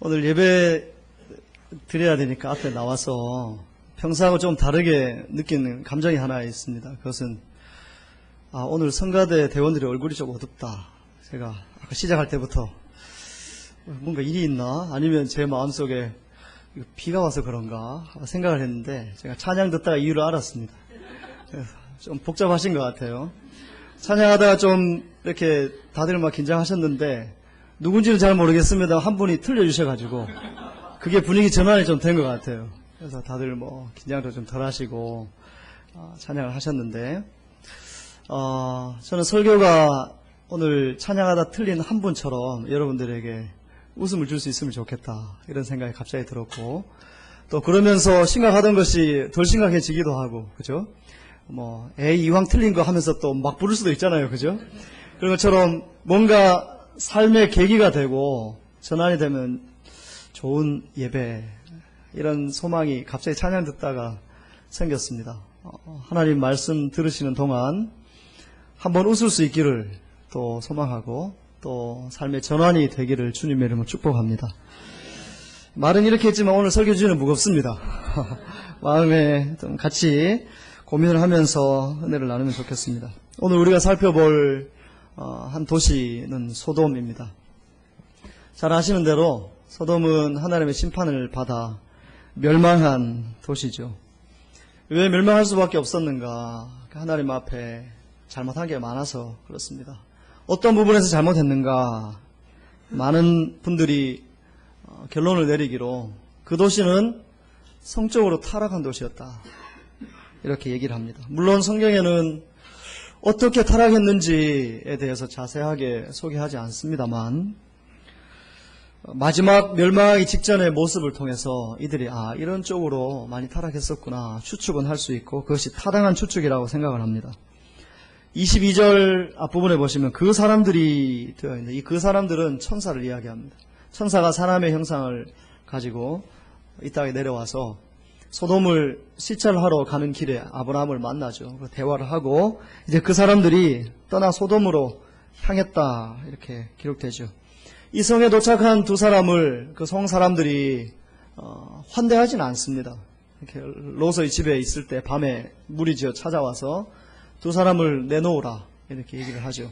오늘 예배 드려야 되니까 앞에 나와서 평소하고 좀 다르게 느끼는 감정이 하나 있습니다. 그것은 오늘 성가대 대원들의 얼굴이 좀 어둡다. 제가 아까 시작할 때부터 뭔가 일이 있나? 아니면 제 마음속에 비가 와서 그런가? 생각을 했는데 제가 찬양 듣다가 이유를 알았습니다. 좀 복잡하신 것 같아요. 찬양하다가 좀 이렇게 다들 막 긴장하셨는데 누군지는 잘 모르겠습니다. 한 분이 틀려주셔가지고 그게 분위기 전환이 좀 된 것 같아요. 그래서 다들 뭐 긴장도 좀 덜 하시고 찬양을 하셨는데 저는 설교가 오늘 찬양하다 틀린 한 분처럼 여러분들에게 웃음을 줄 수 있으면 좋겠다 이런 생각이 갑자기 들었고, 또 그러면서 심각하던 것이 덜 심각해지기도 하고, 그죠? 뭐 에이 이왕 틀린 거 하면서 또 막 부를 수도 있잖아요, 그죠? 그런 것처럼 뭔가 삶의 계기가 되고 전환이 되면 좋은 예배, 이런 소망이 갑자기 찬양 듣다가 생겼습니다. 하나님 말씀 들으시는 동안 한번 웃을 수 있기를 또 소망하고, 또 삶의 전환이 되기를 주님의 이름으로 축복합니다. 말은 이렇게 했지만 오늘 설교 주제는 무겁습니다. 마음에 좀 같이 고민을 하면서 은혜를 나누면 좋겠습니다. 오늘 우리가 살펴볼 한 도시는 소돔입니다. 잘 아시는 대로 소돔은 하나님의 심판을 받아 멸망한 도시죠. 왜 멸망할 수밖에 없었는가? 하나님 앞에 잘못한 게 많아서 그렇습니다. 어떤 부분에서 잘못했는가? 많은 분들이 결론을 내리기로 그 도시는 성적으로 타락한 도시였다, 이렇게 얘기를 합니다. 물론 성경에는 어떻게 타락했는지에 대해서 자세하게 소개하지 않습니다만, 마지막 멸망하기 직전의 모습을 통해서 이들이 이런 쪽으로 많이 타락했었구나 추측은 할 수 있고, 그것이 타당한 추측이라고 생각을 합니다. 22절 앞부분에 보시면 그 사람들이 되어 있는데, 이 그 사람들은 천사를 이야기합니다. 천사가 사람의 형상을 가지고 이 땅에 내려와서 소돔을 시찰하러 가는 길에 아브라함을 만나죠. 대화를 하고 이제 그 사람들이 떠나 소돔으로 향했다, 이렇게 기록되죠. 이 성에 도착한 두 사람을 그 성 사람들이 환대하지는 않습니다. 이렇게 롯의 집에 있을 때 밤에 무리지어 찾아와서 두 사람을 내놓으라, 이렇게 얘기를 하죠.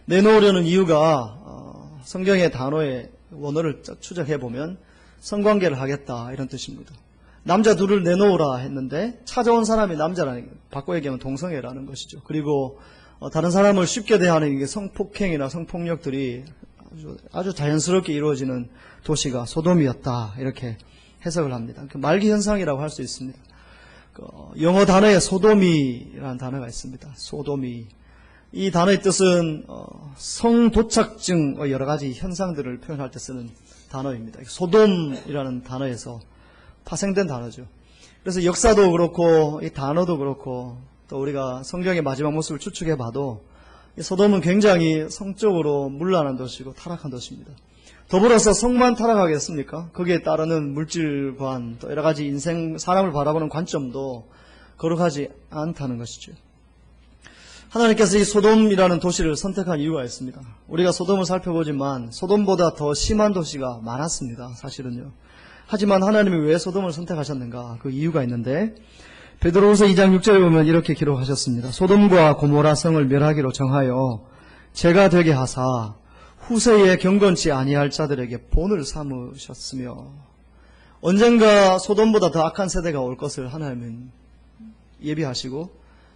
내놓으려는 이유가 성경의 단어의 원어를 추적해 보면 성관계를 하겠다, 이런 뜻입니다. 남자 둘을 내놓으라 했는데 찾아온 사람이 남자라는 게 바꿔 얘기하면 동성애라는 것이죠. 그리고 다른 사람을 쉽게 대하는 게 성폭행이나 성폭력들이 아주 자연스럽게 이루어지는 도시가 소돔이었다, 이렇게 해석을 합니다. 말기 현상이라고 할 수 있습니다. 영어 단어에 소돔이라는 단어가 있습니다. 소돔이. 이 단어의 뜻은 성도착증의 여러 가지 현상들을 표현할 때 쓰는 단어입니다. 소돔이라는 단어에서 파생된 단어죠. 그래서 역사도 그렇고 이 단어도 그렇고 또 우리가 성경의 마지막 모습을 추측해 봐도 이 소돔은 굉장히 성적으로 문란한 도시고 타락한 도시입니다. 더불어서 성만 타락하겠습니까? 거기에 따르는 물질관, 또 여러 가지 인생, 사람을 바라보는 관점도 거룩하지 않다는 것이죠. 하나님께서 이 소돔이라는 도시를 선택한 이유가 있습니다. 우리가 소돔을 살펴보지만 소돔보다 더 심한 도시가 많았습니다, 사실은요. 하지만 하나님이 왜 소돔을 선택하셨는가? 그 이유가 있는데, 베드로후서 2장 6절에 보면 이렇게 기록하셨습니다. 소돔과 고모라 성을 멸하기로 정하여 죄가 되게 하사 후세에 경건치 아니할 자들에게 본을 삼으셨으며, 언젠가 소돔보다 더 악한 세대가 올 것을 하나님은 예비하시고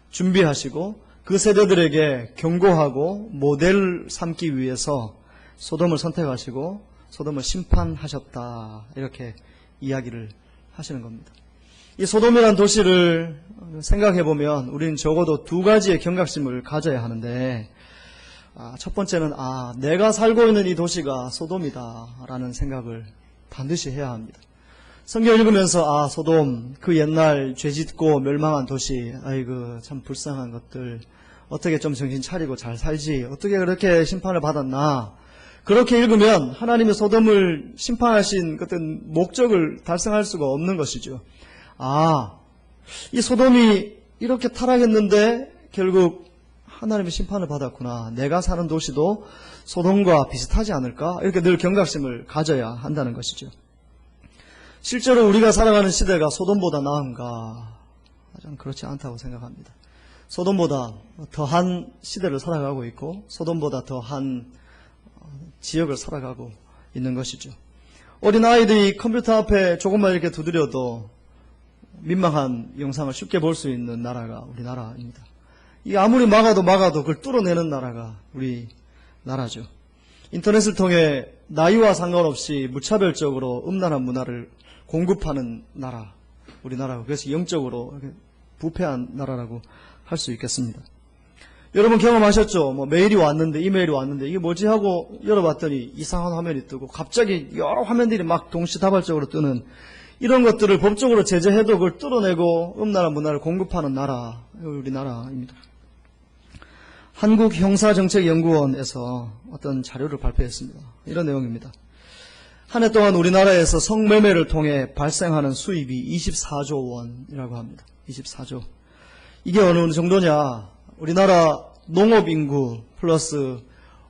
준비하시고 그 세대들에게 경고하고 모델 삼기 위해서 소돔을 선택하시고 소돔을 심판하셨다, 이렇게 이야기를 하시는 겁니다. 이 소돔이라는 도시를 생각해보면 우리는 적어도 두 가지의 경각심을 가져야 하는데, 첫 번째는 내가 살고 있는 이 도시가 소돔이다 라는 생각을 반드시 해야 합니다. 성경 읽으면서 소돔, 그 옛날 죄짓고 멸망한 도시, 아이고 참 불쌍한 것들, 어떻게 좀 정신 차리고 잘 살지, 어떻게 그렇게 심판을 받았나, 그렇게 읽으면 하나님이 소돔을 심판하신 어떤 목적을 달성할 수가 없는 것이죠. 이 소돔이 이렇게 타락했는데 결국 하나님의 심판을 받았구나. 내가 사는 도시도 소돔과 비슷하지 않을까? 이렇게 늘 경각심을 가져야 한다는 것이죠. 실제로 우리가 살아가는 시대가 소돔보다 나은가? 저는 그렇지 않다고 생각합니다. 소돔보다 더한 시대를 살아가고 있고 소돔보다 더한 지역을 살아가고 있는 것이죠. 어린아이들이 컴퓨터 앞에 조금만 이렇게 두드려도 민망한 영상을 쉽게 볼 수 있는 나라가 우리나라입니다. 이 아무리 막아도 그걸 뚫어내는 나라가 우리나라죠. 인터넷을 통해 나이와 상관없이 무차별적으로 음란한 문화를 공급하는 나라, 우리나라고. 그래서 영적으로 부패한 나라라고 할 수 있겠습니다. 여러분 경험하셨죠? 메일이 왔는데, 이메일이 왔는데, 이게 뭐지 하고 열어봤더니 이상한 화면이 뜨고, 갑자기 여러 화면들이 막 동시다발적으로 뜨는 이런 것들을 법적으로 제재해도 그걸 뚫어내고 음란한 문화를 공급하는 나라, 우리나라입니다. 한국형사정책연구원에서 어떤 자료를 발표했습니다. 이런 내용입니다. 한 해 동안 우리나라에서 성매매를 통해 발생하는 수입이 24조 원이라고 합니다. 24조. 이게 어느 정도냐? 우리나라 농업인구 플러스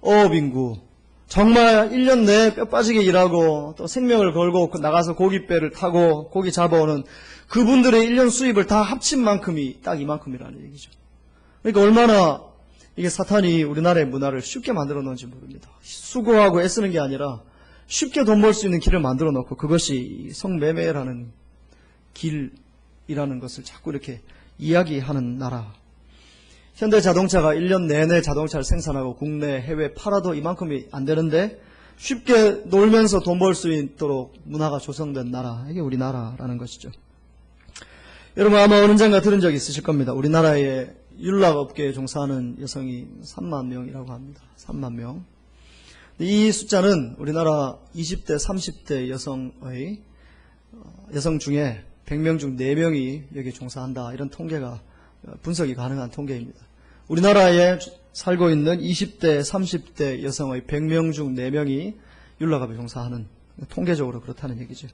어업인구, 정말 1년 내에 뼈 빠지게 일하고 또 생명을 걸고 나가서 고깃배를 타고 고기 잡아오는 그분들의 1년 수입을 다 합친 만큼이 딱 이만큼이라는 얘기죠. 그러니까 얼마나 이게 사탄이 우리나라의 문화를 쉽게 만들어 놓은지 모릅니다. 수고하고 애쓰는 게 아니라 쉽게 돈 벌 수 있는 길을 만들어 놓고 그것이 성매매라는 길이라는 것을 자꾸 이렇게 이야기하는 나라. 현대자동차가 1년 내내 자동차를 생산하고 국내, 해외 팔아도 이만큼이 안 되는데 쉽게 놀면서 돈 벌 수 있도록 문화가 조성된 나라. 이게 우리나라라는 것이죠. 여러분 아마 어느 장가 들은 적이 있으실 겁니다. 우리나라의 율락업계에 종사하는 여성이 3만 명이라고 합니다. 3만 명. 이 숫자는 우리나라 20대, 30대 여성 중에 100명 중 4명이 여기에 종사한다. 이런 통계가 분석이 가능한 통계입니다. 우리나라에 살고 있는 20대, 30대 여성의 100명 중 4명이 율락업에 종사하는, 통계적으로 그렇다는 얘기죠.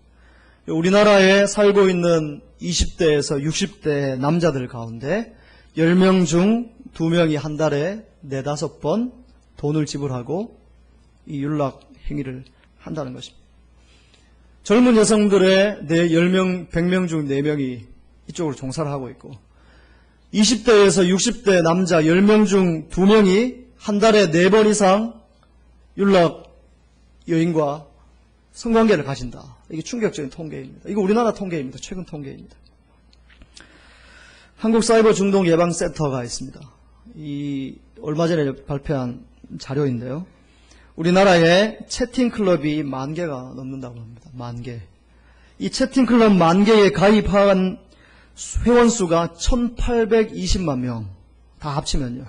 우리나라에 살고 있는 20대에서 60대 남자들 가운데 10명 중 2명이 한 달에 4, 5번 돈을 지불하고 이 율락 행위를 한다는 것입니다. 젊은 여성들의 100명 중 4명이 이쪽으로 종사를 하고 있고 20대에서 60대 남자 10명 중 2명이 한 달에 4번 이상 율락 여인과 성관계를 가진다. 이게 충격적인 통계입니다. 이거 우리나라 통계입니다. 최근 통계입니다. 한국사이버중독예방센터가 있습니다. 이 얼마 전에 발표한 자료인데요. 우리나라에 채팅클럽이 10,000개가 넘는다고 합니다. 10,000개. 이 채팅클럽 10,000개에 가입한 회원수가 1,820만 명. 다 합치면요.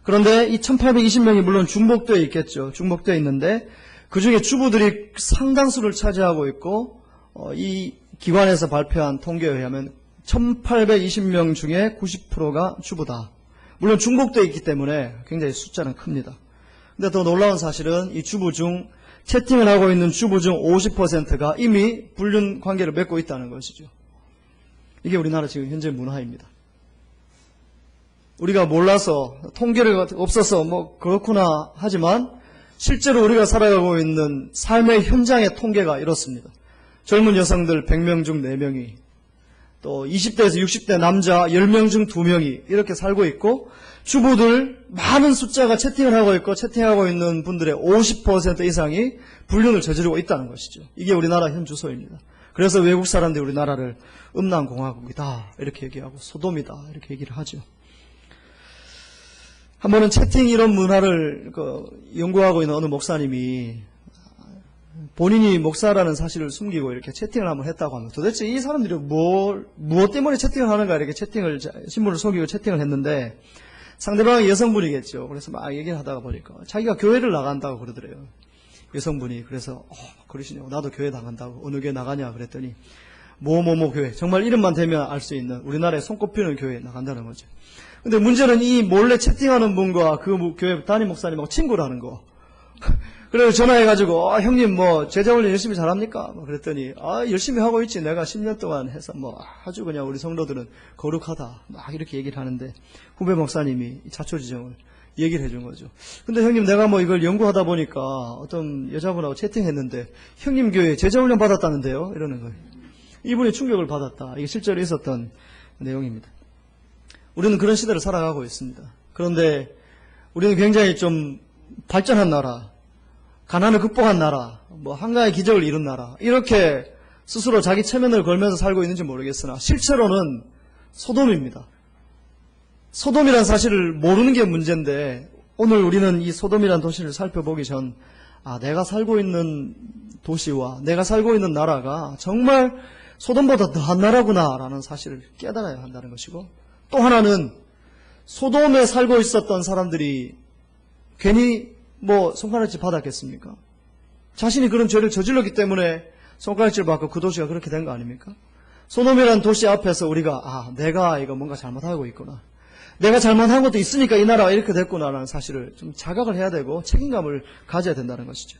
그런데 이 1,820명이 물론 중복되어 있겠죠. 중복되어 있는데 그 중에 주부들이 상당수를 차지하고 있고 이 기관에서 발표한 통계에 의하면 1,820명 중에 90%가 주부다. 물론 중복되어 있기 때문에 굉장히 숫자는 큽니다. 근데 더 놀라운 사실은 이 주부 중 채팅을 하고 있는 주부 중 50%가 이미 불륜 관계를 맺고 있다는 것이죠. 이게 우리나라 지금 현재 문화입니다. 우리가 몰라서 통계가 없어서 뭐 그렇구나 하지만 실제로 우리가 살아가고 있는 삶의 현장의 통계가 이렇습니다. 젊은 여성들 100명 중 4명이 또 20대에서 60대 남자 10명 중 2명이 이렇게 살고 있고 주부들 많은 숫자가 채팅을 하고 있고 채팅하고 있는 분들의 50% 이상이 불륜을 저지르고 있다는 것이죠. 이게 우리나라 현 주소입니다. 그래서 외국 사람들이 우리나라를 음란공화국이다 이렇게 얘기하고 소돔이다 이렇게 얘기를 하죠. 한 번은 채팅 이런 문화를 연구하고 있는 어느 목사님이 본인이 목사라는 사실을 숨기고 이렇게 채팅을 한번 했다고 합니다. 도대체 이 사람들이 무엇 때문에 채팅을 하는가 이렇게 신분을 속이고 채팅을 했는데 상대방은 여성분이겠죠. 그래서 막 얘기를 하다가 보니까 자기가 교회를 나간다고 그러더래요. 여성분이. 그래서 그러시냐고. 나도 교회 나간다고. 어느 교회 나가냐 그랬더니 뭐뭐뭐 교회. 정말 이름만 대면 알 수 있는 우리나라에 손꼽히는 교회에 나간다는 거죠. 근데 문제는 이 몰래 채팅하는 분과 그 교회 담임 목사님하고 친구라는 거. 그래서 전화해가지고, 형님, 제자훈련 열심히 잘합니까? 그랬더니, 열심히 하고 있지. 내가 10년 동안 해서, 아주 그냥 우리 성도들은 거룩하다. 막 이렇게 얘기를 하는데, 후배 목사님이 자초지종을 얘기를 해준 거죠. 근데 형님, 내가 이걸 연구하다 보니까 어떤 여자분하고 채팅했는데, 형님 교회에 제자훈련 받았다는데요? 이러는 거예요. 이분이 충격을 받았다. 이게 실제로 있었던 내용입니다. 우리는 그런 시대를 살아가고 있습니다. 그런데 우리는 굉장히 좀 발전한 나라, 가난을 극복한 나라, 한가의 기적을 이룬 나라, 이렇게 스스로 자기 체면을 걸면서 살고 있는지 모르겠으나 실제로는 소돔입니다. 소돔이란 사실을 모르는 게 문제인데, 오늘 우리는 이 소돔이란 도시를 살펴보기 전 내가 살고 있는 도시와 내가 살고 있는 나라가 정말 소돔보다 더한 나라구나 라는 사실을 깨달아야 한다는 것이고, 또 하나는 소돔에 살고 있었던 사람들이 괜히 손가락질 받았겠습니까? 자신이 그런 죄를 저질렀기 때문에 손가락질 받고 그 도시가 그렇게 된 거 아닙니까? 소돔이라는 도시 앞에서 우리가 내가 이거 뭔가 잘못하고 있구나, 내가 잘못한 것도 있으니까 이 나라가 이렇게 됐구나라는 사실을 좀 자각을 해야 되고 책임감을 가져야 된다는 것이죠.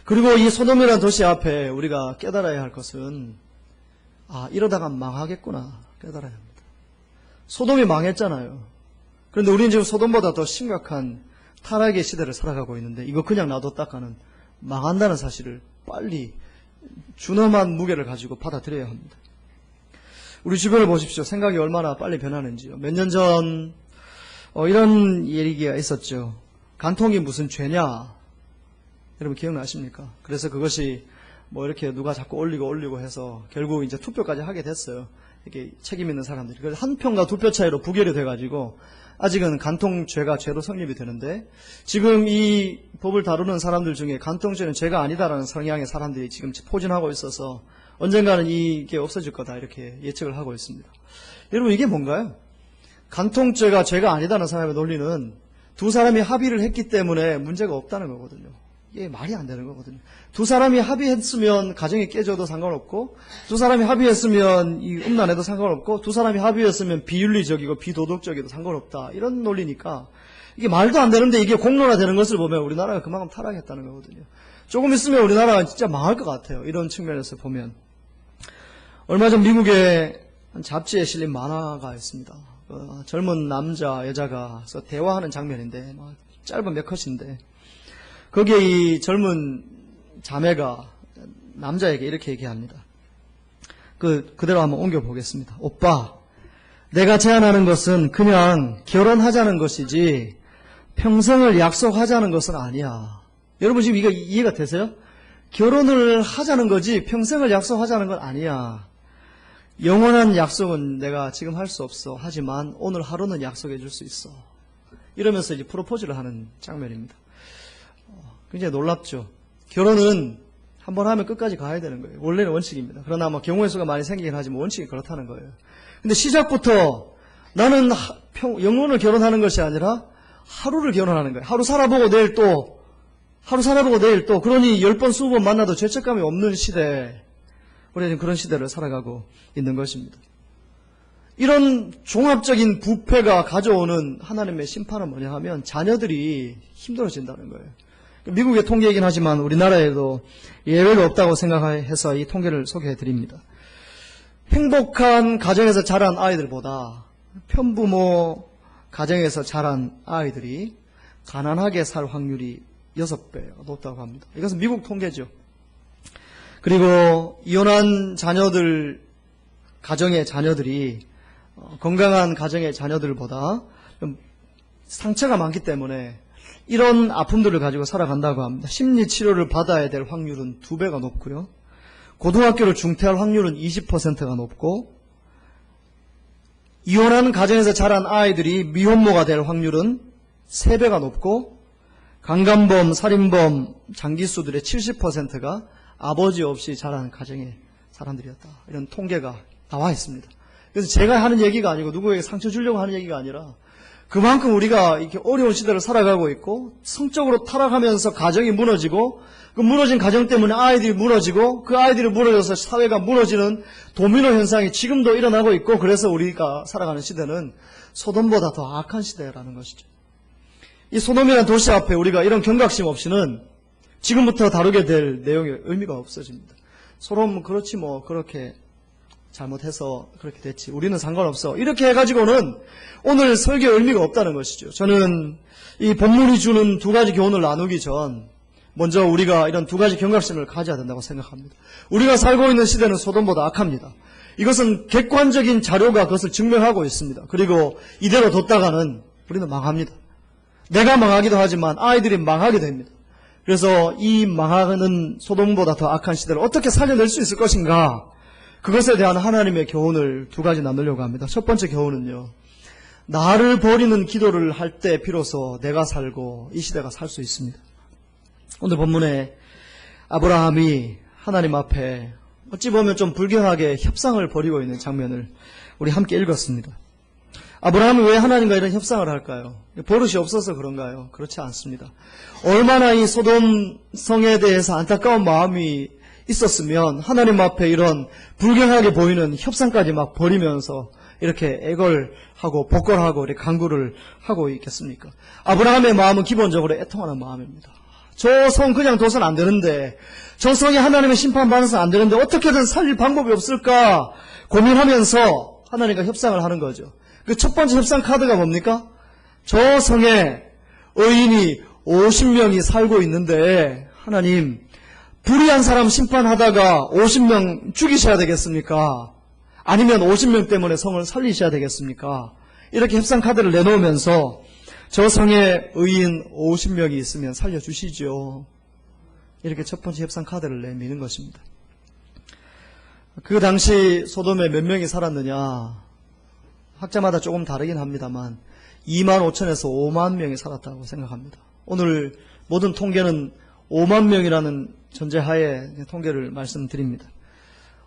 그리고 이 소돔이라는 도시 앞에 우리가 깨달아야 할 것은 이러다가 망하겠구나 깨달아야 합니다. 소돔이 망했잖아요. 그런데 우리는 지금 소돔보다 더 심각한 타락의 시대를 살아가고 있는데, 이거 그냥 놔뒀다가는 망한다는 사실을 빨리 준엄한 무게를 가지고 받아들여야 합니다. 우리 주변을 보십시오. 생각이 얼마나 빨리 변하는지요. 몇 년 전 이런 얘기가 있었죠. 간통이 무슨 죄냐? 여러분 기억나십니까? 그래서 그것이 이렇게 누가 자꾸 올리고 해서 결국 이제 투표까지 하게 됐어요. 이렇게 책임 있는 사람들이. 그래서 한 표가 2표 차이로 부결이 돼가지고 아직은 간통죄가 죄로 성립이 되는데, 지금 이 법을 다루는 사람들 중에 간통죄는 죄가 아니다라는 성향의 사람들이 지금 포진하고 있어서 언젠가는 이게 없어질 거다 이렇게 예측을 하고 있습니다. 여러분 이게 뭔가요? 간통죄가 죄가 아니다는 사람의 논리는 두 사람이 합의를 했기 때문에 문제가 없다는 거거든요. 이게 말이 안 되는 거거든요. 두 사람이 합의했으면 가정이 깨져도 상관없고, 두 사람이 합의했으면 이 음란해도 상관없고, 두 사람이 합의했으면 비윤리적이고 비도덕적이도 상관없다. 이런 논리니까 이게 말도 안 되는데 이게 공론화되는 것을 보면 우리나라가 그만큼 타락했다는 거거든요. 조금 있으면 우리나라가 진짜 망할 것 같아요. 이런 측면에서 보면. 얼마 전 미국에 한 잡지에 실린 만화가 있습니다. 젊은 남자, 여자가 대화하는 장면인데, 짧은 몇 컷인데, 거기에 이 젊은 자매가 남자에게 이렇게 얘기합니다. 그대로 한번 옮겨보겠습니다. 오빠, 내가 제안하는 것은 그냥 결혼하자는 것이지 평생을 약속하자는 것은 아니야. 여러분 지금 이거 이해가 되세요? 결혼을 하자는 거지 평생을 약속하자는 건 아니야. 영원한 약속은 내가 지금 할 수 없어. 하지만 오늘 하루는 약속해 줄 수 있어. 이러면서 이제 프로포즈를 하는 장면입니다. 굉장히 놀랍죠. 결혼은 한번 하면 끝까지 가야 되는 거예요. 원래는 원칙입니다. 그러나 경우의 수가 많이 생기긴 하지만 원칙이 그렇다는 거예요. 근데 시작부터 나는 영혼을 결혼하는 것이 아니라 하루를 결혼하는 거예요. 하루 살아보고 내일 또, 그러니 10번, 20번 만나도 죄책감이 없는 시대. 우리가 지금 그런 시대를 살아가고 있는 것입니다. 이런 종합적인 부패가 가져오는 하나님의 심판은 뭐냐 하면 자녀들이 힘들어진다는 거예요. 미국의 통계이긴 하지만 우리나라에도 예외가 없다고 생각해서 이 통계를 소개해 드립니다. 행복한 가정에서 자란 아이들보다 편부모 가정에서 자란 아이들이 가난하게 살 확률이 6배 높다고 합니다. 이것은 미국 통계죠. 그리고 이혼한 가정의 자녀들이 건강한 가정의 자녀들보다 좀 상처가 많기 때문에 이런 아픔들을 가지고 살아간다고 합니다. 심리치료를 받아야 될 확률은 2배가 높고요. 고등학교를 중퇴할 확률은 20%가 높고, 이혼한 가정에서 자란 아이들이 미혼모가 될 확률은 3배가 높고, 강간범, 살인범, 장기수들의 70%가 아버지 없이 자란 가정의 사람들이었다. 이런 통계가 나와 있습니다. 그래서 제가 하는 얘기가 아니고 누구에게 상처 주려고 하는 얘기가 아니라 그만큼 우리가 이렇게 어려운 시대를 살아가고 있고 성적으로 타락하면서 가정이 무너지고 그 무너진 가정 때문에 아이들이 무너지고 그 아이들이 무너져서 사회가 무너지는 도미노 현상이 지금도 일어나고 있고, 그래서 우리가 살아가는 시대는 소돔보다 더 악한 시대라는 것이죠. 이 소돔이라는 도시 앞에 우리가 이런 경각심 없이는 지금부터 다루게 될 내용의 의미가 없어집니다. 소돔은 그렇지 뭐 그렇게 잘못해서 그렇게 됐지 우리는 상관없어 이렇게 해가지고는 오늘 설교의 의미가 없다는 것이죠. 저는 이 본문이 주는 두 가지 교훈을 나누기 전 먼저 우리가 이런 두 가지 경각심을 가져야 된다고 생각합니다. 우리가 살고 있는 시대는 소돔보다 악합니다. 이것은 객관적인 자료가 그것을 증명하고 있습니다. 그리고 이대로 뒀다가는 우리는 망합니다. 내가 망하기도 하지만 아이들이 망하게 됩니다. 그래서 이 망하는 소돔보다 더 악한 시대를 어떻게 살려낼 수 있을 것인가, 그것에 대한 하나님의 교훈을 두 가지 나누려고 합니다. 첫 번째 교훈은요, 나를 버리는 기도를 할 때 비로소 내가 살고 이 시대가 살 수 있습니다. 오늘 본문에 아브라함이 하나님 앞에 어찌 보면 좀 불경하게 협상을 벌이고 있는 장면을 우리 함께 읽었습니다. 아브라함이 왜 하나님과 이런 협상을 할까요? 버릇이 없어서 그런가요? 그렇지 않습니다. 얼마나 이 소돔 성에 대해서 안타까운 마음이 있었으면 하나님 앞에 이런 불경하게 보이는 협상까지 막 벌이면서 이렇게 애걸하고 복걸하고 이렇게 간구를 하고 있겠습니까? 아브라함의 마음은 기본적으로 애통하는 마음입니다. 저 성 그냥 둬선 안 되는데, 저 성이 하나님의 심판받아서 안 되는데 어떻게든 살릴 방법이 없을까 고민하면서 하나님과 협상을 하는 거죠. 그 첫 번째 협상 카드가 뭡니까? 저 성에 의인이 50명이 살고 있는데 하나님, 불의한 사람 심판하다가 50명 죽이셔야 되겠습니까? 아니면 50명 때문에 성을 살리셔야 되겠습니까? 이렇게 협상 카드를 내놓으면서 저 성에 의인 50명이 있으면 살려주시죠. 이렇게 첫 번째 협상 카드를 내미는 것입니다. 그 당시 소돔에 몇 명이 살았느냐, 학자마다 조금 다르긴 합니다만 2만 5천에서 5만 명이 살았다고 생각합니다. 오늘 모든 통계는 5만 명이라는 전제하에 통계를 말씀드립니다.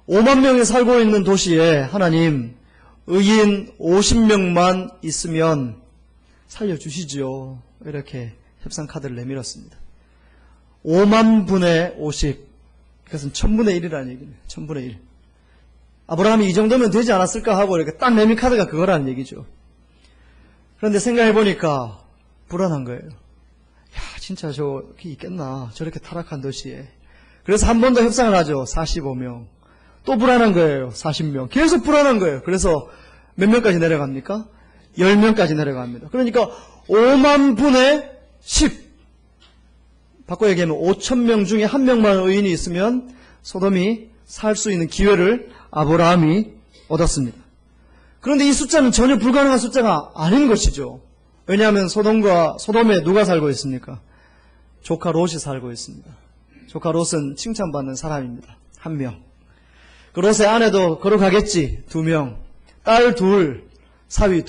5만 명이 살고 있는 도시에 하나님, 의인 50명만 있으면 살려주시지요. 이렇게 협상 카드를 내밀었습니다. 5만 분의 50, 그것은 1000분의 1이라는 얘기입니다. 1000분의 1. 아브라함이 이 정도면 되지 않았을까 하고 이렇게 딱 내민 카드가 그거라는 얘기죠. 그런데 생각해보니까 불안한 거예요. 야, 진짜 저기 있겠나, 저렇게 타락한 도시에. 그래서 한 번 더 협상을 하죠. 45명. 또 불안한 거예요. 40명. 계속 불안한 거예요. 그래서 몇 명까지 내려갑니까? 10명까지 내려갑니다. 그러니까 5만 분의 10. 바꿔 얘기하면 5,000명 중에 한 명만 의인이 있으면 소돔이 살 수 있는 기회를 아브라함이 얻었습니다. 그런데 이 숫자는 전혀 불가능한 숫자가 아닌 것이죠. 왜냐하면 소돔에 누가 살고 있습니까? 조카 롯이 살고 있습니다. 조카 롯은 칭찬받는 사람입니다. 한 명. 그 롯의 아내도 걸어가겠지. 2명. 딸 2, 사위 2.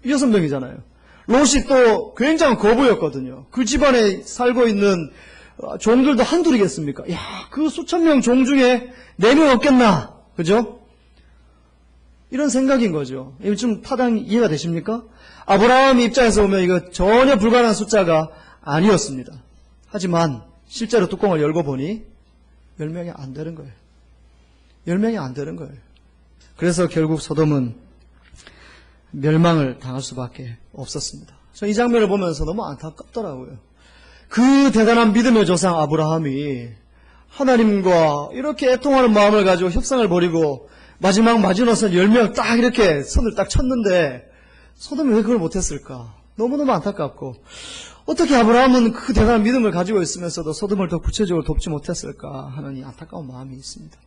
6명이잖아요. 롯이 또 굉장한 거부였거든요. 그 집안에 살고 있는 종들도 한둘이겠습니까? 야, 그 수천 명 종 중에 4명 없겠나? 그죠? 이런 생각인 거죠. 이거 좀 타당 이해가 되십니까? 아브라함 입장에서 보면 이거 전혀 불가능한 숫자가 아니었습니다. 하지만 실제로 뚜껑을 열고 보니 10명이 안 되는 거예요. 10명이 안 되는 거예요. 그래서 결국 소돔은 멸망을 당할 수밖에 없었습니다. 저 이 장면을 보면서 너무 안타깝더라고요. 그 대단한 믿음의 조상 아브라함이 하나님과 이렇게 애통하는 마음을 가지고 협상을 벌이고 마지막 마지노선 10명 딱 이렇게 선을 딱 쳤는데 소돔이 왜 그걸 못했을까? 너무너무 안타깝고, 어떻게 아브라함은 그 대단한 믿음을 가지고 있으면서도 소돔을 더 구체적으로 돕지 못했을까 하는 이 안타까운 마음이 있습니다.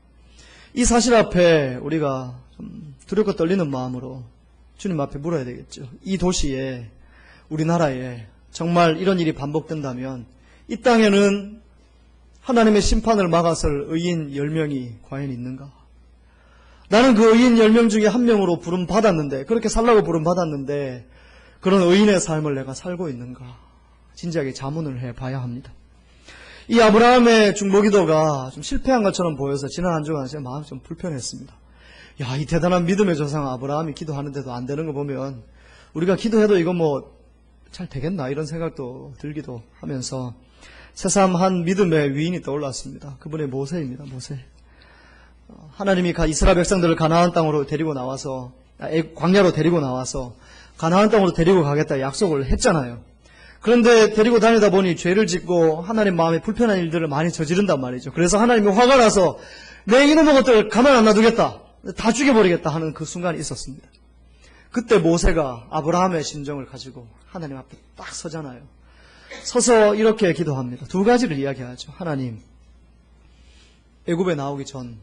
이 사실 앞에 우리가 좀 두렵고 떨리는 마음으로 주님 앞에 물어야 되겠죠. 이 도시에, 우리나라에 정말 이런 일이 반복된다면 이 땅에는 하나님의 심판을 막아설 의인 10명이 과연 있는가? 나는 그 의인 10명 중에 한 명으로 부름받았는데, 그렇게 살라고 부름받았는데 그런 의인의 삶을 내가 살고 있는가? 진지하게 자문을 해봐야 합니다. 이 아브라함의 중보기도가 좀 실패한 것처럼 보여서 지난 한 주간 제 마음이 좀 불편했습니다. 야, 이 대단한 믿음의 조상 아브라함이 기도하는데도 안 되는 거 보면 우리가 기도해도 이거 뭐 잘 되겠나 이런 생각도 들기도 하면서 새삼 한 믿음의 위인이 떠올랐습니다. 그분의 모세입니다. 모세. 하나님이 이스라엘 백성들을 가나안 땅으로 데리고 나와서, 광야로 데리고 나와서 가나안 땅으로 데리고 가겠다 약속을 했잖아요. 그런데 데리고 다니다 보니 죄를 짓고 하나님 마음에 불편한 일들을 많이 저지른단 말이죠. 그래서 하나님이 화가 나서 내 이놈의 것들 가만 안 놔두겠다. 다 죽여버리겠다 하는 그 순간이 있었습니다. 그때 모세가 아브라함의 심정을 가지고 하나님 앞에 딱 서잖아요. 서서 이렇게 기도합니다. 두 가지를 이야기하죠. 하나님, 애굽에 나오기 전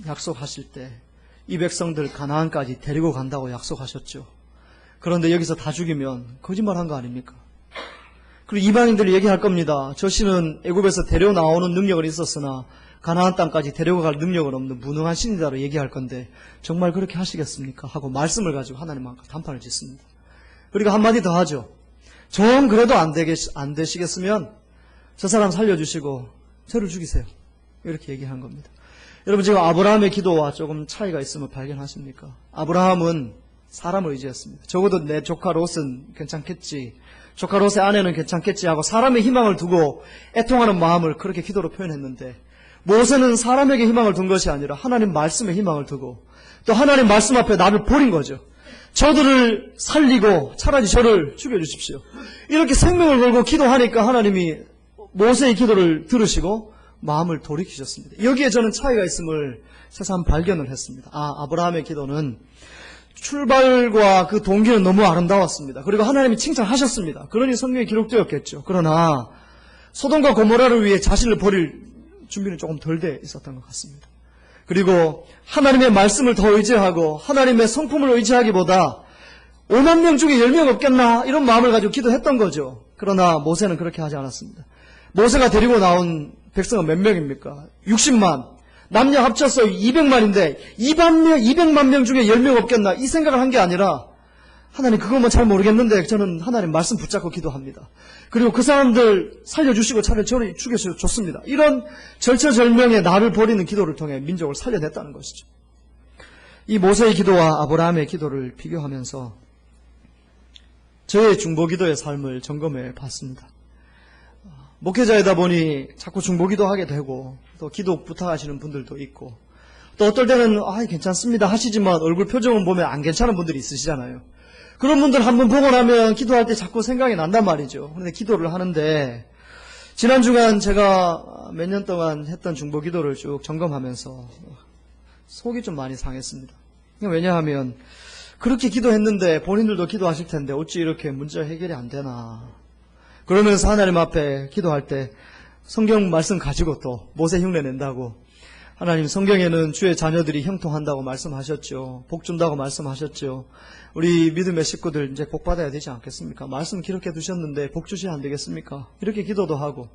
약속하실 때 이 백성들 가나안까지 데리고 간다고 약속하셨죠. 그런데 여기서 다 죽이면 거짓말한 거 아닙니까? 그리고 이방인들이 얘기할 겁니다. 저 신은 애굽에서 데려 나오는 능력은 있었으나 가나안 땅까지 데려갈 능력은 없는 무능한 신이다로 얘기할 건데 정말 그렇게 하시겠습니까? 하고 말씀을 가지고 하나님과 단판을 짓습니다. 그리고 한마디 더 하죠. 정 그래도 안 되시겠으면 저 사람 살려주시고 저를 죽이세요. 이렇게 얘기한 겁니다. 여러분, 지금 아브라함의 기도와 조금 차이가 있음을 발견하십니까? 아브라함은 사람을 의지했습니다. 적어도 내 조카 롯은 괜찮겠지, 조카 롯의 아내는 괜찮겠지 하고 사람의 희망을 두고 애통하는 마음을 그렇게 기도로 표현했는데, 모세는 사람에게 희망을 둔 것이 아니라 하나님 말씀에 희망을 두고 또 하나님 말씀 앞에 나를 버린 거죠. 저들을 살리고 차라리 저를 죽여주십시오. 이렇게 생명을 걸고 기도하니까 하나님이 모세의 기도를 들으시고 마음을 돌이키셨습니다. 여기에 저는 차이가 있음을 새삼 발견을 했습니다. 아브라함의 기도는 출발과 그 동기는 너무 아름다웠습니다. 그리고 하나님이 칭찬하셨습니다. 그러니 성경에 기록되었겠죠. 그러나 소돔과 고모라를 위해 자신을 버릴 준비는 조금 덜 돼 있었던 것 같습니다. 그리고 하나님의 말씀을 더 의지하고 하나님의 성품을 의지하기보다 5만 명 중에 10명 없겠나 이런 마음을 가지고 기도했던 거죠. 그러나 모세는 그렇게 하지 않았습니다. 모세가 데리고 나온 백성은 몇 명입니까? 60만. 남녀 합쳐서 200만인데 200만 명 중에 10명 없겠나 이 생각을 한 게 아니라 하나님 그것만 잘 모르겠는데 저는 하나님 말씀 붙잡고 기도합니다. 그리고 그 사람들 살려주시고 차라리 저를 죽여줬습니다. 이런 절처절명의 나를 버리는 기도를 통해 민족을 살려냈다는 것이죠. 이 모세의 기도와 아브라함의 기도를 비교하면서 저의 중보기도의 삶을 점검해 봤습니다. 목회자이다 보니 자꾸 중보기도 하게 되고 또 기도 부탁하시는 분들도 있고 또 어떨 때는 괜찮습니다 하시지만 얼굴 표정은 보면 안 괜찮은 분들이 있으시잖아요. 그런 분들 한번 보고 나면 기도할 때 자꾸 생각이 난단 말이죠. 그런데 기도를 하는데 지난 주간 제가 몇 년 동안 했던 중보기도를 쭉 점검하면서 속이 좀 많이 상했습니다. 왜냐하면 그렇게 기도했는데 본인들도 기도하실 텐데 어찌 이렇게 문제 해결이 안 되나. 그러면서 하나님 앞에 기도할 때 성경 말씀 가지고 또 모세 흉내 낸다고 하나님 성경에는 주의 자녀들이 형통한다고 말씀하셨죠. 복 준다고 말씀하셨죠. 우리 믿음의 식구들 이제 복 받아야 되지 않겠습니까? 말씀 기록해 두셨는데 복 주셔야 안 되겠습니까? 이렇게 기도도 하고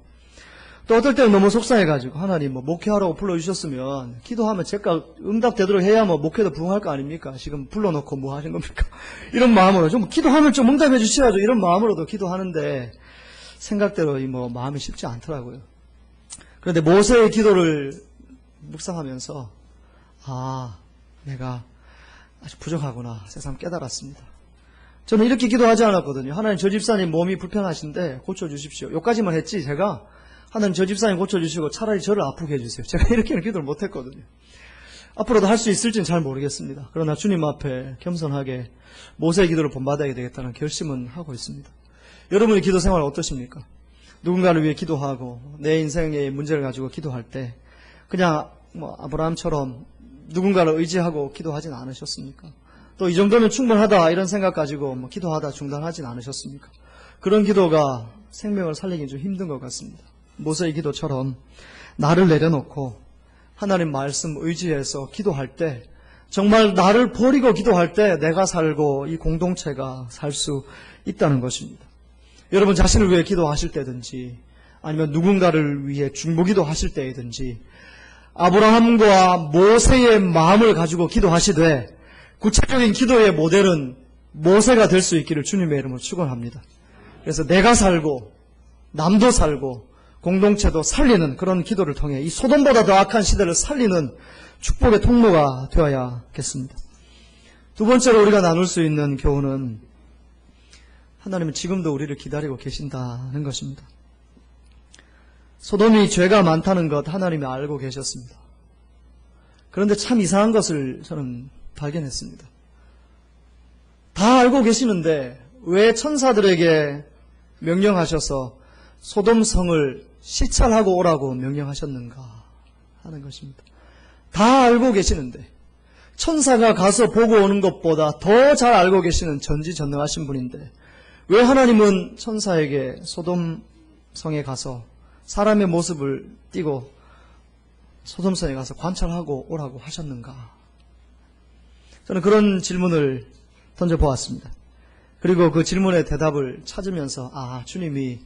또 어떨 때는 너무 속상해가지고 하나님 목회하라고 불러주셨으면 기도하면 제가 응답되도록 해야 목회도 부응할 거 아닙니까? 지금 불러놓고 뭐 하신 겁니까? 이런 마음으로 좀 기도하면 좀 응답해 주셔야죠. 이런 마음으로도 기도하는데 생각대로 마음이 쉽지 않더라고요. 그런데 모세의 기도를 묵상하면서 내가 아주 부족하구나 새삼 깨달았습니다. 저는 이렇게 기도하지 않았거든요. 하나님 저 집사님 몸이 불편하신데 고쳐주십시오. 여기까지만 했지 제가 하나님 저 집사님 고쳐주시고 차라리 저를 아프게 해주세요. 제가 이렇게는 기도를 못했거든요. 앞으로도 할 수 있을지는 잘 모르겠습니다. 그러나 주님 앞에 겸손하게 모세의 기도를 본받아야 되겠다는 결심은 하고 있습니다. 여러분의 기도 생활 어떠십니까? 누군가를 위해 기도하고 내 인생의 문제를 가지고 기도할 때 그냥 아브라함처럼 누군가를 의지하고 기도하진 않으셨습니까? 또 이 정도면 충분하다 이런 생각 가지고 기도하다 중단하진 않으셨습니까? 그런 기도가 생명을 살리기 좀 힘든 것 같습니다. 모세의 기도처럼 나를 내려놓고 하나님 말씀 의지해서 기도할 때 정말 나를 버리고 기도할 때 내가 살고 이 공동체가 살 수 있다는 것입니다. 여러분 자신을 위해 기도하실 때든지 아니면 누군가를 위해 중보기도 하실 때이든지 아브라함과 모세의 마음을 가지고 기도하시되 구체적인 기도의 모델은 모세가 될 수 있기를 주님의 이름으로 축원합니다. 그래서 내가 살고 남도 살고 공동체도 살리는 그런 기도를 통해 이 소돔보다 더 악한 시대를 살리는 축복의 통로가 되어야겠습니다. 두 번째로 우리가 나눌 수 있는 교훈은 하나님은 지금도 우리를 기다리고 계신다는 것입니다. 소돔이 죄가 많다는 것 하나님이 알고 계셨습니다. 그런데 참 이상한 것을 저는 발견했습니다. 다 알고 계시는데 왜 천사들에게 명령하셔서 소돔성을 시찰하고 오라고 명령하셨는가 하는 것입니다. 다 알고 계시는데 천사가 가서 보고 오는 것보다 더 잘 알고 계시는 전지전능하신 분인데 왜 하나님은 천사에게 소돔성에 가서 사람의 모습을 띠고 소돔성에 가서 관찰하고 오라고 하셨는가? 저는 그런 질문을 던져보았습니다. 그리고 그 질문의 대답을 찾으면서 주님이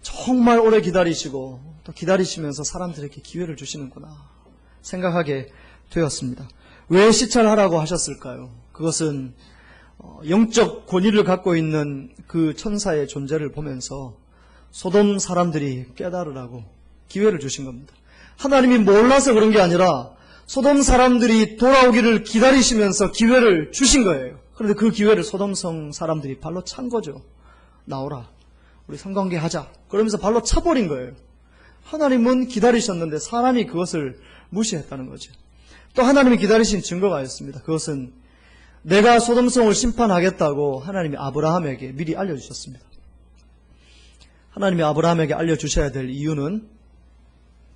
정말 오래 기다리시고 또 기다리시면서 사람들에게 기회를 주시는구나 생각하게 되었습니다. 왜 시찰하라고 하셨을까요? 그것은 영적 권위를 갖고 있는 그 천사의 존재를 보면서 소돔 사람들이 깨달으라고 기회를 주신 겁니다. 하나님이 몰라서 그런 게 아니라 소돔 사람들이 돌아오기를 기다리시면서 기회를 주신 거예요. 그런데 그 기회를 소돔성 사람들이 발로 찬 거죠. 나오라. 우리 성관계 하자. 그러면서 발로 차버린 거예요. 하나님은 기다리셨는데 사람이 그것을 무시했다는 거죠. 또 하나님이 기다리신 증거가 있습니다. 그것은 내가 소돔성을 심판하겠다고 하나님이 아브라함에게 미리 알려주셨습니다. 하나님이 아브라함에게 알려주셔야 될 이유는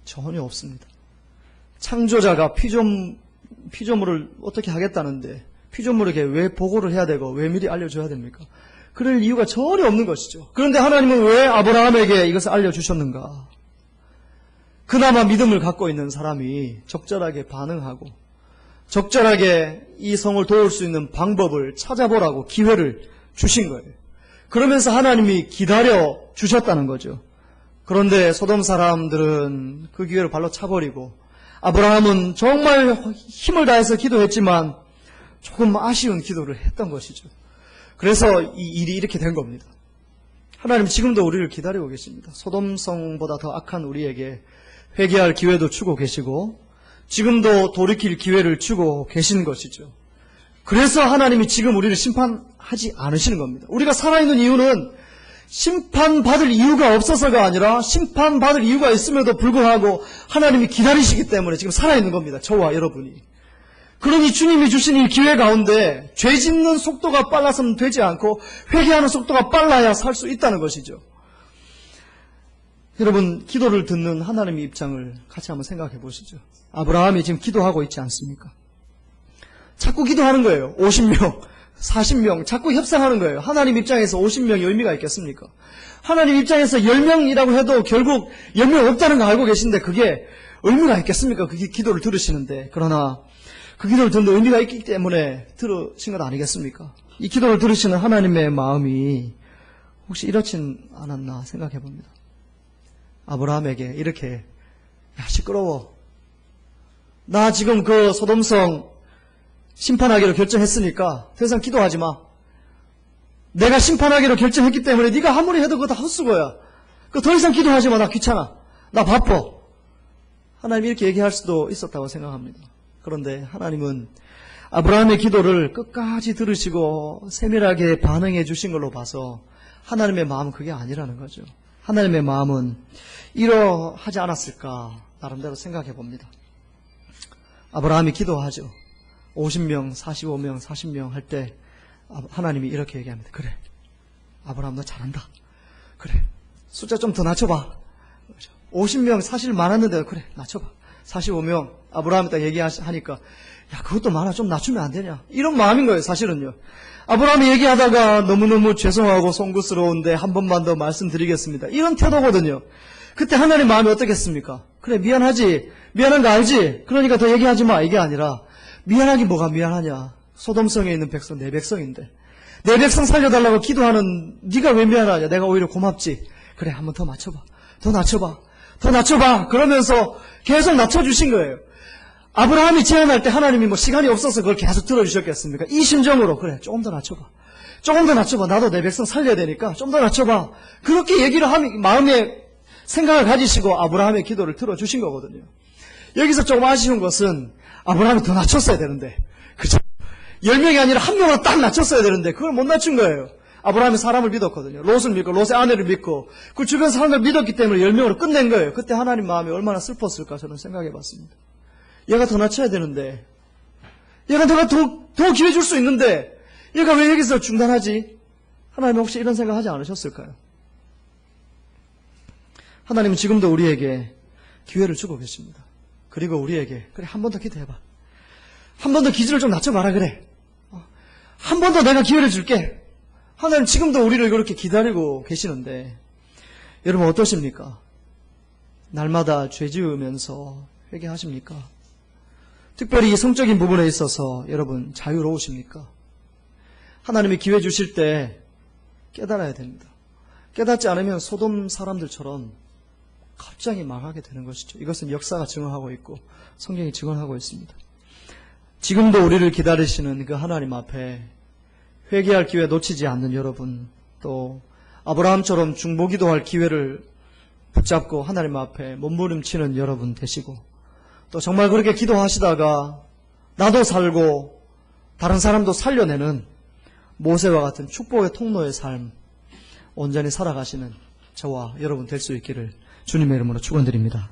전혀 없습니다. 창조자가 피조물을 어떻게 하겠다는데 피조물에게 왜 보고를 해야 되고 왜 미리 알려줘야 됩니까? 그럴 이유가 전혀 없는 것이죠. 그런데 하나님은 왜 아브라함에게 이것을 알려주셨는가? 그나마 믿음을 갖고 있는 사람이 적절하게 반응하고 적절하게 이 성을 도울 수 있는 방법을 찾아보라고 기회를 주신 거예요. 그러면서 하나님이 기다려 주셨다는 거죠. 그런데 소돔 사람들은 그 기회를 발로 차버리고 아브라함은 정말 힘을 다해서 기도했지만 조금 아쉬운 기도를 했던 것이죠. 그래서 이 일이 이렇게 된 겁니다. 하나님 지금도 우리를 기다리고 계십니다. 소돔성보다 더 악한 우리에게 회개할 기회도 주고 계시고 지금도 돌이킬 기회를 주고 계시는 것이죠. 그래서 하나님이 지금 우리를 심판하지 않으시는 겁니다. 우리가 살아있는 이유는 심판받을 이유가 없어서가 아니라 심판받을 이유가 있음에도 불구하고 하나님이 기다리시기 때문에 지금 살아있는 겁니다. 저와 여러분이. 그러니 주님이 주신 이 기회 가운데 죄 짓는 속도가 빨라서는 되지 않고 회개하는 속도가 빨라야 살 수 있다는 것이죠. 여러분, 기도를 듣는 하나님의 입장을 같이 한번 생각해 보시죠. 아브라함이 지금 기도하고 있지 않습니까? 자꾸 기도하는 거예요. 50명, 40명 자꾸 협상하는 거예요. 하나님 입장에서 50명이 의미가 있겠습니까? 하나님 입장에서 10명이라고 해도 결국 10명 없다는 거 알고 계신데 그게 의미가 있겠습니까? 그게 기도를 들으시는데. 그러나 그 기도를 듣는 의미가 있기 때문에 들으신 것 아니겠습니까? 이 기도를 들으시는 하나님의 마음이 혹시 이렇진 않았나 생각해 봅니다. 아브라함에게 이렇게 시끄러워. 나 지금 그 소돔성 심판하기로 결정했으니까 더 이상 기도하지 마. 내가 심판하기로 결정했기 때문에 네가 아무리 해도 그거 다 헛수고야. 더 이상 기도하지 마. 나 귀찮아. 나 바빠. 하나님이 이렇게 얘기할 수도 있었다고 생각합니다. 그런데 하나님은 아브라함의 기도를 끝까지 들으시고 세밀하게 반응해 주신 걸로 봐서 하나님의 마음은 그게 아니라는 거죠. 하나님의 마음은 이러하지 않았을까 나름대로 생각해 봅니다. 아브라함이 기도하죠. 50명, 45명, 40명 할 때 하나님이 이렇게 얘기합니다. 그래, 아브라함 너 잘한다. 그래, 숫자 좀 더 낮춰봐. 50명 사실 많았는데 그래, 낮춰봐. 45명 아브라함이 딱 얘기하니까 야, 그것도 많아. 좀 낮추면 안 되냐. 이런 마음인 거예요, 사실은요. 아브라함이 얘기하다가 너무너무 죄송하고 송구스러운데 한 번만 더 말씀드리겠습니다. 이런 태도거든요. 그때 하나님 마음이 어떻겠습니까? 그래, 미안하지. 미안한 거 알지? 그러니까 더 얘기하지 마. 이게 아니라 미안하기 뭐가 미안하냐. 소돔성에 있는 백성 내 백성인데 내 백성 살려달라고 기도하는 네가 왜 미안하냐. 내가 오히려 고맙지. 그래, 한번 더 맞춰봐. 더 낮춰봐. 더 낮춰봐. 그러면서 계속 낮춰주신 거예요. 아브라함이 제안할 때 하나님이 뭐 시간이 없어서 그걸 계속 들어주셨겠습니까? 이 심정으로 그래, 조금 더 낮춰봐. 조금 더 낮춰봐. 나도 내 백성 살려야 되니까 좀 더 낮춰봐. 그렇게 얘기를 하면 마음에 생각을 가지시고 아브라함의 기도를 들어주신 거거든요. 여기서 조금 아쉬운 것은 아브라함이 더 낮췄어야 되는데, 그죠? 10명이 아니라 1명으로 딱 낮췄어야 되는데 그걸 못 낮춘 거예요. 아브라함이 사람을 믿었거든요. 롯을 믿고 롯의 아내를 믿고 그 주변 사람을 믿었기 때문에 10명으로 끝낸 거예요. 그때 하나님 마음이 얼마나 슬펐을까 저는 생각해 봤습니다. 얘가 더 낮춰야 되는데, 얘가 내가 더 기회 줄 수 있는데 얘가 왜 여기서 중단하지? 하나님 혹시 이런 생각 하지 않으셨을까요? 하나님은 지금도 우리에게 기회를 주고 계십니다. 그리고 우리에게 그래 한 번 더 기도해봐. 한 번 더 기준을 좀 낮춰봐라 그래. 한 번 더 내가 기회를 줄게. 하나님 지금도 우리를 그렇게 기다리고 계시는데 여러분 어떠십니까? 날마다 죄 지으면서 회개하십니까? 특별히 이 성적인 부분에 있어서 여러분 자유로우십니까? 하나님이 기회 주실 때 깨달아야 됩니다. 깨닫지 않으면 소돔 사람들처럼 갑자기 망하게 되는 것이죠. 이것은 역사가 증언하고 있고 성경이 증언하고 있습니다. 지금도 우리를 기다리시는 그 하나님 앞에 회개할 기회 놓치지 않는 여러분, 또 아브라함처럼 중보기도할 기회를 붙잡고 하나님 앞에 몸부림치는 여러분 되시고, 또 정말 그렇게 기도하시다가 나도 살고 다른 사람도 살려내는 모세와 같은 축복의 통로의 삶 온전히 살아가시는 저와 여러분 될 수 있기를 주님의 이름으로 축원드립니다.